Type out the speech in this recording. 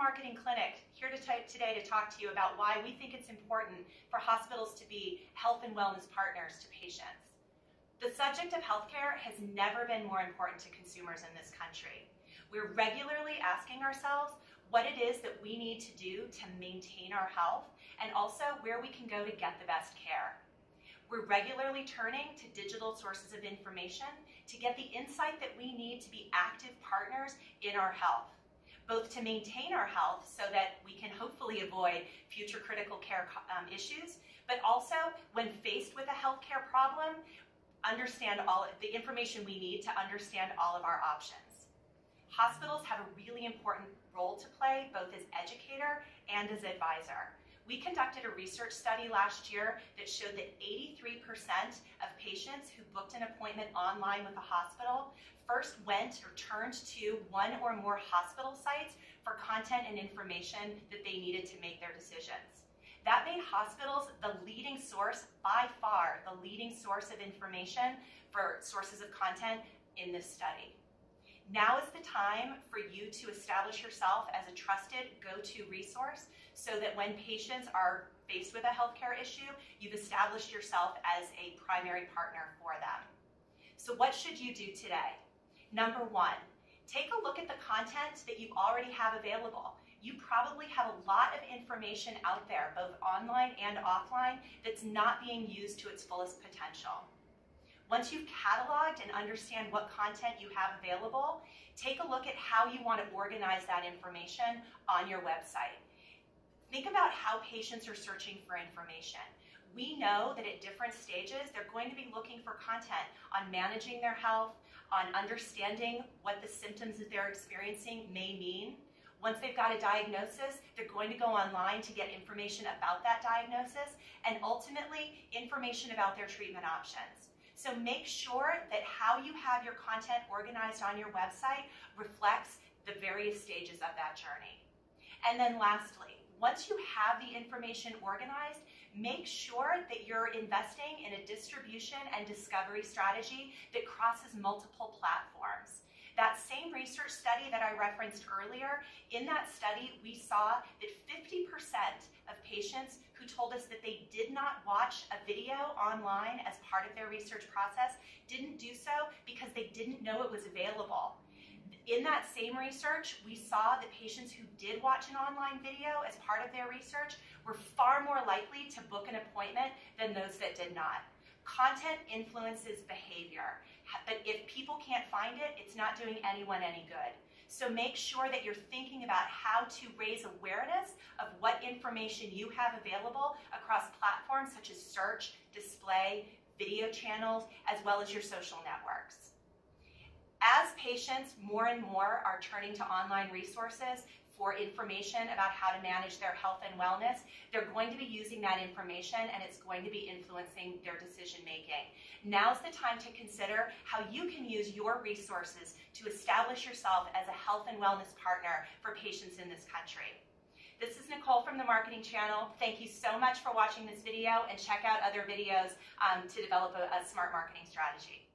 Marketing Clinic, here today to talk to you about why we think it's important for hospitals to be health and wellness partners to patients. The subject of healthcare has never been more important to consumers in this country. We're regularly asking ourselves what it is that we need to do to maintain our health and also where we can go to get the best care. We're regularly turning to digital sources of information to get the insight that we need to be active partners in our health, both to maintain our health so that we can hopefully avoid future critical care issues, but also when faced with a healthcare problem, understand all the information we need to understand all of our options. Hospitals have a really important role to play, both as educator and as advisor. We conducted a research study last year that showed that 83% of patients who booked an appointment online with a hospital first went or turned to one or more hospital sites for content and information that they needed to make their decisions. That made hospitals the leading source, by far, the leading source of information for sources of content in this study. Now is the time for you to establish yourself as a trusted go-to resource so that when patients are faced with a healthcare issue, you've established yourself as a primary partner for them. So what should you do today? Number one, take a look at the content that you already have available. You probably have a lot of information out there, both online and offline, that's not being used to its fullest potential. Once you've cataloged and understand what content you have available, take a look at how you want to organize that information on your website. Think about how patients are searching for information. We know that at different stages, they're going to be looking for content on managing their health, on understanding what the symptoms that they're experiencing may mean. Once they've got a diagnosis, they're going to go online to get information about that diagnosis and ultimately information about their treatment options. So make sure that how you have your content organized on your website reflects the various stages of that journey. And then lastly, once you have the information organized, make sure that you're investing in a distribution and discovery strategy that crosses multiple platforms. That same research study that I referenced earlier, in that study we saw that 50% of patients who told us that they did not watch a video online as part of their research process didn't do so because they didn't know it was available. In that same research, we saw that patients who did watch an online video as part of their research were far more likely to book an appointment than those that did not. Content influences behavior, but if people can't find it, it's not doing anyone any good. So make sure that you're thinking about how to raise awareness of what information you have available across platforms such as search, display, video channels, as well as your social networks. As patients more and more are turning to online resources for information about how to manage their health and wellness, they're going to be using that information and it's going to be influencing their decision making. Now's the time to consider how you can use your resources to establish yourself as a health and wellness partner for patients in this country. This is Nicole from the Marketing Channel. Thank you so much for watching this video and check out other videos to develop a smart marketing strategy.